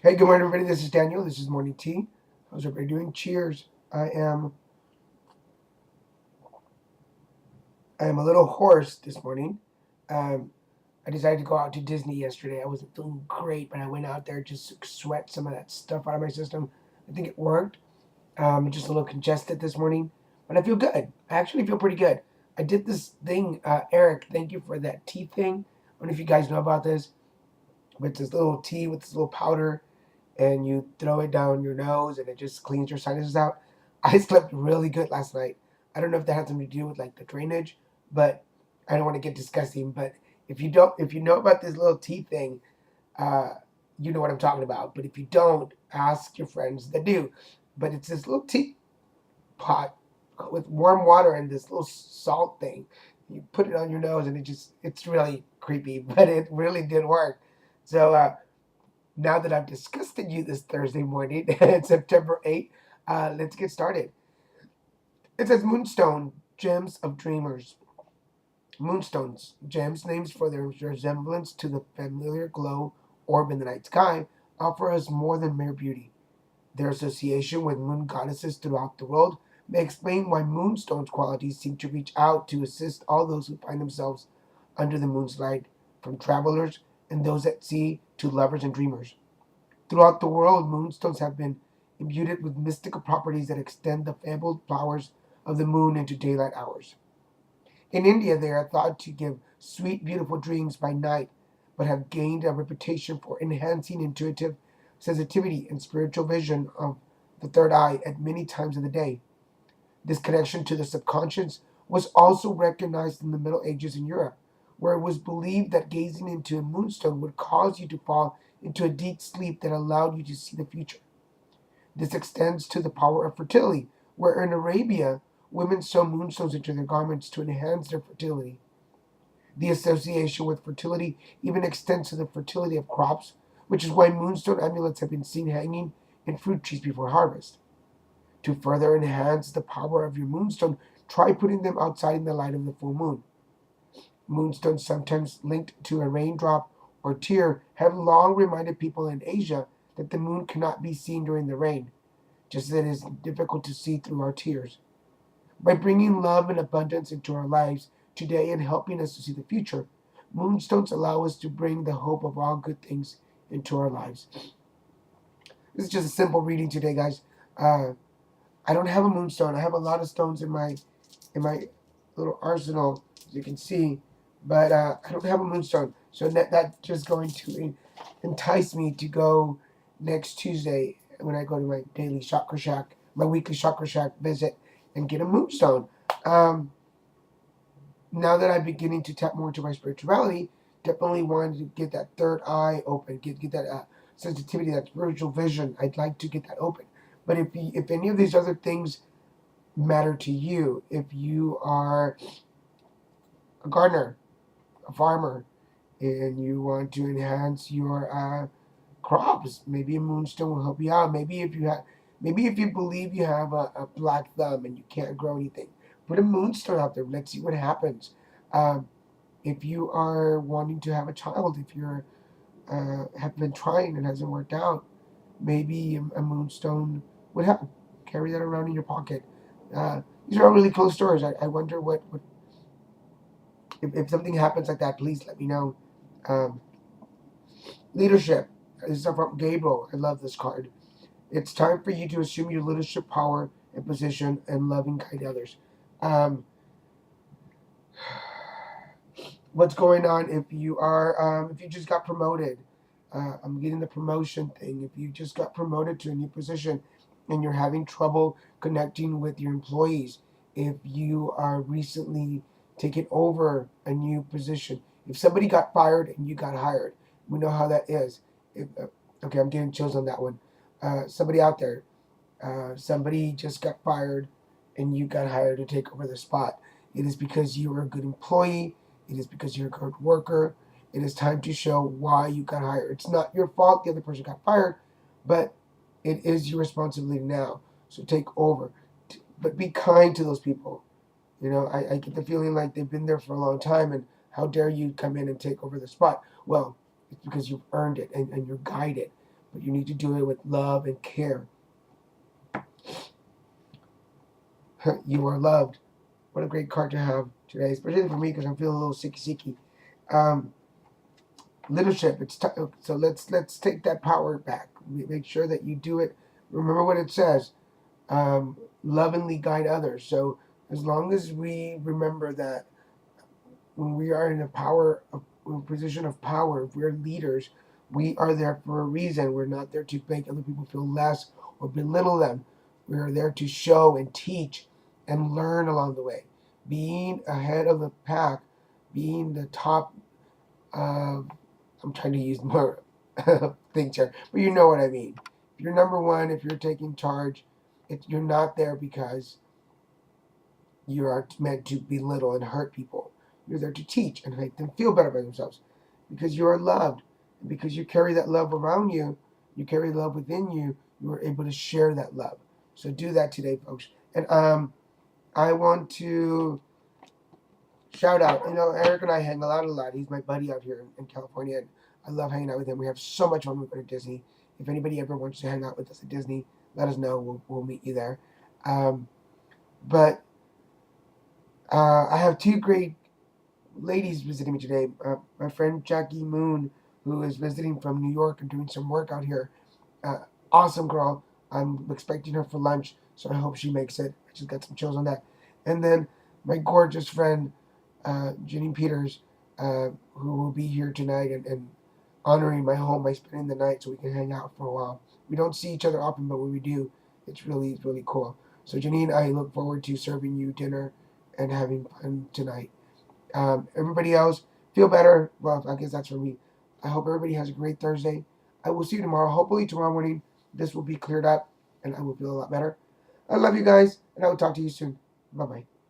Hey, good morning, everybody. This is Daniel. This is Morning Tea. How's everybody doing? Cheers. I am a little hoarse this morning. Um, I decided to go out to Disney yesterday. I wasn't feeling great, but I went out there just to sweat some of that stuff out of my system. I think it worked. Just a little congested this morning, but I feel good. I actually feel pretty good. I did this thing, Eric. Thank you for that tea thing. I don't know if you guys know about this, but it's this little tea with this little powder and you throw it down your nose and it just cleans your sinuses out. I slept really good last night. I don't know if that had something to do with like the drainage, but I don't want to get disgusting. But if you know about this little tea thing, uh, you know what I'm talking about. But if you don't, ask your friends that do. But it's this little tea pot with warm water and this little salt thing. You put it on your nose and it's really creepy, but it really did work. So now that I've disgusted you this Thursday morning, September 8th, let's get started. It says Moonstone, Gems of Dreamers. Moonstones, gems names for their resemblance to the familiar glow orb in the night sky, offer us more than mere beauty. Their association with moon goddesses throughout the world may explain why moonstones' qualities seem to reach out to assist all those who find themselves under the moon's light, from travelers and those at sea to lovers and dreamers. Throughout the world, moonstones have been imbued with mystical properties that extend the fabled flowers of the moon into daylight hours. In India, they are thought to give sweet, beautiful dreams by night, but have gained a reputation for enhancing intuitive sensitivity and spiritual vision of the third eye at many times of the day. This connection to the subconscious was also recognized in the Middle Ages in Europe, where it was believed that gazing into a moonstone would cause you to fall into a deep sleep that allowed you to see the future. This extends to the power of fertility, where in Arabia, women sew moonstones into their garments to enhance their fertility. The association with fertility even extends to the fertility of crops, which is why moonstone amulets have been seen hanging in fruit trees before harvest. To further enhance the power of your moonstone, try putting them outside in the light of the full moon. Moonstones, sometimes linked to a raindrop or tear, have long reminded people in Asia that the moon cannot be seen during the rain, just as it is difficult to see through our tears. By bringing love and abundance into our lives today and helping us to see the future, moonstones allow us to bring the hope of all good things into our lives. This is just a simple reading today, guys. Uh, I don't have a moonstone. I have a lot of stones in my little arsenal, as you can see, but I don't have a moonstone. So that's just going to entice me to go next Tuesday when I go to my daily chakra shack, my weekly chakra shack visit, and get a moonstone. Um, Now that I'm beginning to tap more into my spirituality, definitely wanted to get that third eye open, get that sensitivity, that spiritual vision. I'd like to get that open. But if any of these other things matter to you, if you are a gardener, a farmer, and you want to enhance your crops, maybe a moonstone will help you out. Maybe if you believe you have a black thumb and you can't grow anything, put a moonstone out there. Let's see what happens. Um, if you are wanting to have a child, if you're have been trying and hasn't worked out, maybe a moonstone would help. Carry that around in your pocket. These are all really cool stories. I wonder what if something happens like that. Please let me know. Um, Leadership. This is from Gabriel. I love this card. It's time for you to assume your leadership power and position and love and guide others. Um, what's going on if you just got promoted? I'm getting the promotion thing. If you just got promoted to a new position and you're having trouble connecting with your employees, if you are recently taken over a new position, if somebody got fired and you got hired, we know how that is. Okay, I'm getting chills on that one. Somebody out there, somebody just got fired and you got hired to take over the spot. It is because you were a good employee. It is because you're a good worker. It is time to show why you got hired. It's not your fault the other person got fired, but it is your responsibility now. So take over. But be kind to those people. I get the feeling like they've been there for a long time, and how dare you come in and take over the spot? Well, it's because you've earned it and you're guided. but you need to do it with love and care. You are loved. What a great card to have today, especially for me because I'm feeling a little sicky. Um, Leadership. So let's take that power back. Make sure that you do it. Remember what it says. Lovingly guide others. So as long as we remember that when we are in in a position of power, if we're leaders, we are there for a reason. We're not there to make other people feel less or belittle them. We are there to show and teach and learn along the way. Being ahead of the pack, being the top. I'm trying to use more things here, but you know what I mean. If you're number one, if you're taking charge, you're not there because you are meant to belittle and hurt people. You're there to teach and make them feel better about themselves because you are loved. And because you carry that love around you, you carry love within you, you are able to share that love. So do that today, folks. And I want to shout out. Eric and I hang out a lot. He's my buddy out here in California, and I love hanging out with him. We have so much fun when we go to Disney. If anybody ever wants to hang out with us at Disney, let us know. We'll meet you there. Um, but I have two great ladies visiting me today. My friend Jackie Moon, who is visiting from New York and doing some work out here. Uh, awesome girl. I'm expecting her for lunch, so I hope she makes it. I just got some chills on that. And then my gorgeous friend, Janine Peters, who will be here tonight and honoring my home by spending the night so we can hang out for a while. We don't see each other often, but when we do, it's really cool. So, Janine, I look forward to serving you dinner and having fun tonight. Everybody else, feel better. Well, I guess that's for me. I hope everybody has a great Thursday. I will see you tomorrow. Hopefully, tomorrow morning, this will be cleared up and I will feel a lot better. I love you guys, and I will talk to you soon. Bye bye.